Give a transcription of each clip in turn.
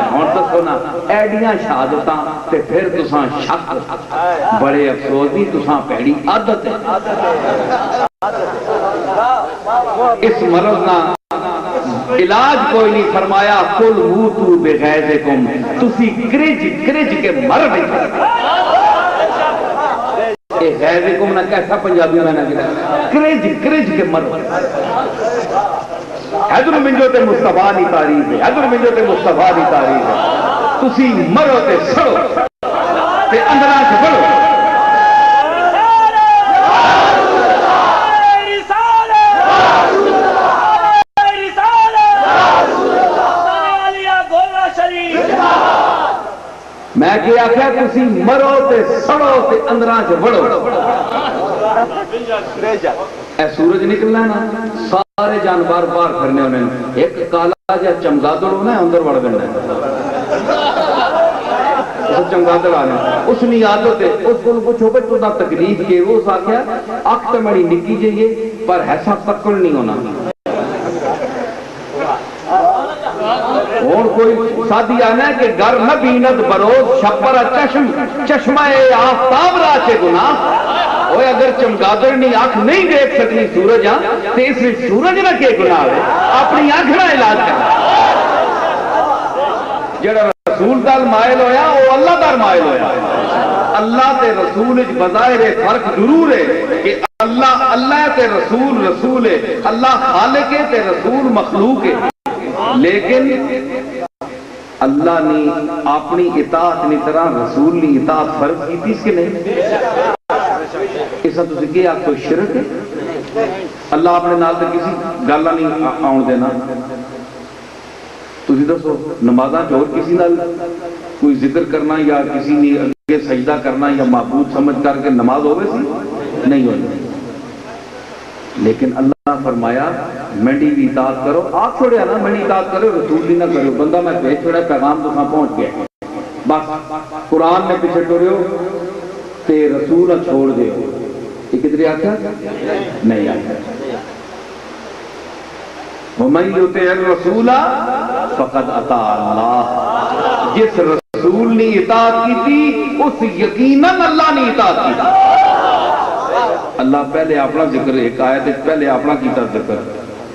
ہوں دسو نا ایڈیاں شہادتاں تے پھر تساں شک بڑے افسوس دی تساں پیڑی عادت ہے اس مرض نہ علاج کوئی نہیں فرمایا کل موتو بغیظکم تسی کرج کرج کے مر بیٹھے اے غیظکم نہ کیسا پنجابی میں نہ کرج کرج کے مر حضر منجو تے مصطفیٰ دی تعریف ہے حضر منجو تے مصطفیٰ دی تعریف ہے تسی مرو تے سڑو تے اندرہ سے بڑھو میں کیا کیا تسی مرو تے سڑو تے اندرہ سے بڑھو اے سورج نکلنا ہے نا سارے جانبار پار کرنے ہونے ایک کالا جا چمگادڑ ہونا ہے اندر بڑھ گنا ہے اس چمگادڑ آنے اس نے عادت ہے اس کو پوچھو پہ تو تکلیف کے وہ ساکھیا آنکھ تے مڑی نکی جائیے پر ایسا پکڑ نہیں ہونا اور کوئی سادی آنا ہے کہ گر نہ بیند بروز شپر چشم چشمہ آفتاب راچے گناہ اوہ اگر چمگادر نہیں آنکھ نہیں دیکھ سکتی سورج ہاں تو اس میں سورج نہ کے گناہ ہے اپنی آنکھ نہ علاج کر جڑا رسول دار مائل ہویا وہ اللہ دار مائل ہویا اللہ تے رسول بظاہر فرق ضرور ہے کہ اللہ تے رسول رسول ہے اللہ خالق ہے تے رسول مخلوق ہے لیکن اللہ نے اپنی اطاعت نہیں طرح رسول نے اطاعت فرض کی تھی اس کے نہیں اس تو سکے آپ کو شرک ہے اللہ اپنے نال تے کسی گالا نہیں آن دینا تسی دسو نمازاں چور کسی نال کوئی ذکر کرنا یا کسی نے اگے سجدہ کرنا یا معبود سمجھ کر کے نماز ہوئے سی نہیں ہوئی لیکن اللہ فرمایا منڈی بھی اطاعت کرو آپ چھوڑے نا منڈی اطاعت کرو رسول بھی نہ کرو بندہ میں بھیج چھوڑا پیغام تو کہاں پہنچ گیا بس قرآن میں پیچھے ٹورے ہو تے رسول چھوڑ دے ہو یہ کدھر آتا نہیں آتا وَمَنْ يُطِعِ الرَّسُولَ فَقَدْ أَطَاعَ اللَّهَ جس رسول نے اطاعت کی تھی اس یقیناً اللہ نے اطاعت کی تھی اللہ پہلے اپنا ذکر ایک آیت پہلے اپنا کیتا ذکر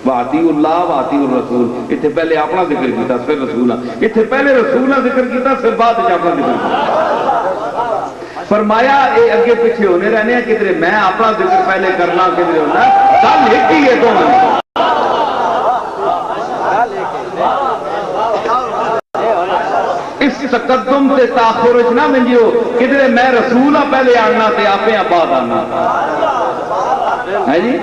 وَعَطِيُ اللَّهَ وَعَطِيُ الرَّسُولِ اتھے پہلے اپنا ذکر کیتا پھر رسولہ اتھے پہلے رسولہ ذکر کیتا پھر بعد اپنا ذکر کیتا فرمایا اے اگے پیچھے ہونے رہنے ہیں کدھر میں اپنا ذکر پہلے کرنا کدھر ہونا کل ایک ہی ہے تو اس تقدم سے تاخرج نہ منجیو کدھر میں رسولہ پہلے آنا تے آپے آباد آنا ہے جی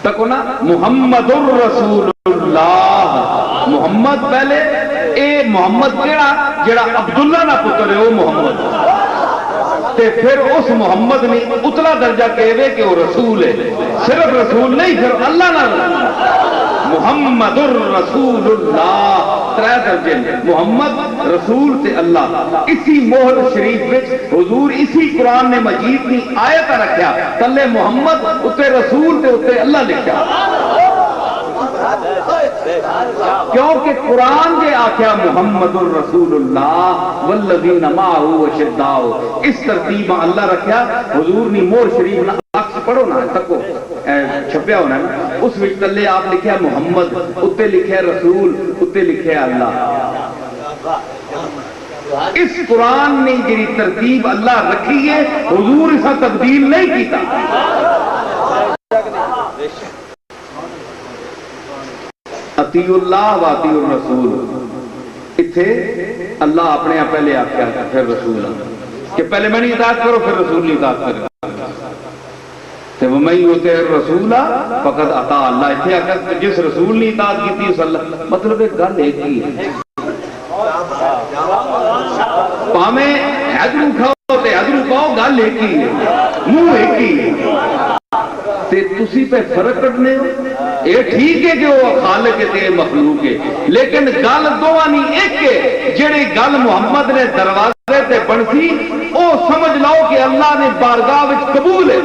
تکو نا محمد الرسول اللہ محمد پہلے اے محمد کیڑا جڑا عبداللہ نہ پتر ہے وہ محمد تے پھر اس محمد نے اتلا درجہ کہوے کہ وہ رسول ہے صرف رسول نہیں پھر اللہ نہ محمد الرسول اللہ ترے درجے محمد رسول تے اللہ اسی مہر شریف وچ حضور اسی قرآن نے مجید نے آیت رکھیا تلے محمد اتے رسول تے اتے اللہ لکھیا کیونکہ قرآن کے آخیا محمد الرسول اللہ والذین معہ وشداء اس ترتیب اللہ رکھیا حضور نے مہر شریف نہ عکس پڑھو نا تکو چھپیا ہونا ہے اس وچ تلے آپ لکھیا محمد اتے لکھیا رسول اتے لکھیا اللہ اس قرآن نے جی ترتیب اللہ رکھی ہے حضور اسا تبدیل نہیں کیتا اطیع اللہ و اطیع الرسول اتھے اللہ اپنے آپ پہلے آپ کیا پھر رسول کہ پہلے میں نہیں اطاعت کرو پھر رسول نہیں اطاعت کرو تو وَمَنْ يُطِعِ الرَّسُولَ فَقَدْ أَطَاعَ اللَّهَ اتھے آکر جس رسول نے اطاعت کی تھی اس اللہ مطلب ایک گل ایک ہی ہے پامیں حضرو کھاؤ تے حضرو کھاؤ گل ایک ہی ہے منہ ایک ہی ہے تے تسی پہ فرق کرنے ہو یہ ٹھیک ہے کہ وہ خالق ہے تے مخلوق ہے لیکن گل دوانی ایک ہے جڑی گل محمد نے دروازے تے بنسی او سمجھ لو کہ اللہ نے بارگاہ وچ قبول ہے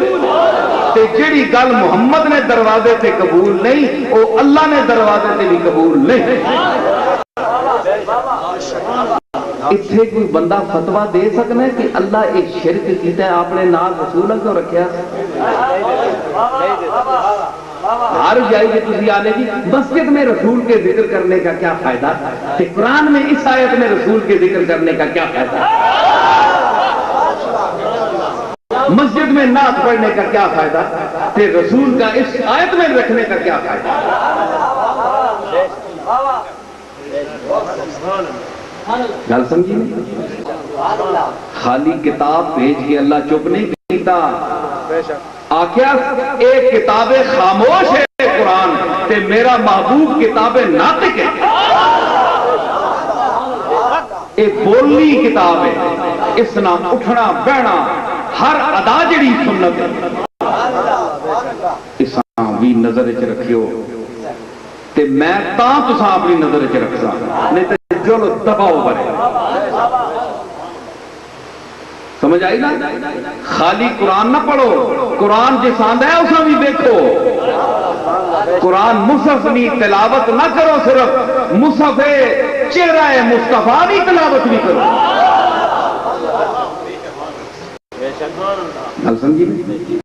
تے جڑی گل محمد نے دروازے تے قبول نہیں او اللہ نے دروازے تے بھی قبول نہیں اتنے کوئی بندہ فتوا دے سکنا ہے کہ اللہ ایک شرک کیتا ہے آپ نے نال رسول کیوں رکھیا؟ ہر جائے کہ تسی آنے کی مسجد میں رسول کے ذکر کرنے کا کیا فائدہ، کہ قرآن میں اس آیت میں رسول کے ذکر کرنے کا کیا فائدہ، مسجد میں نعت پڑھنے کا کیا فائدہ، کہ رسول کا اس آیت میں رکھنے کا کیا فائدہ؟ گل سمجھی نہیں؟ خالی کتاب بھیج کے اللہ چپ نہیں کیتا، آخیا ایک کتاب خاموش ہے قرآن تے میرا محبوب کتاب ناطق ہے، ایک بولنی کتاب ہے، اس نام اٹھنا بہنا ہر ادا جڑی سنت ہے اس بھی نظر چ رکھیو تے میں تاں تساں اپنی نظر چ رکھدا نہیں تے جو دباؤ بنے۔ سمجھ آئی نا؟ خالی قرآن نہ پڑھو، قرآن جس آندا ہے اسا بھی دیکھو، قرآن مصحف نہیں تلاوت نہ کرو، صرف مصحف چہرہ مصطفیٰ بھی تلاوت بھی کرو۔ گل سمجھی؟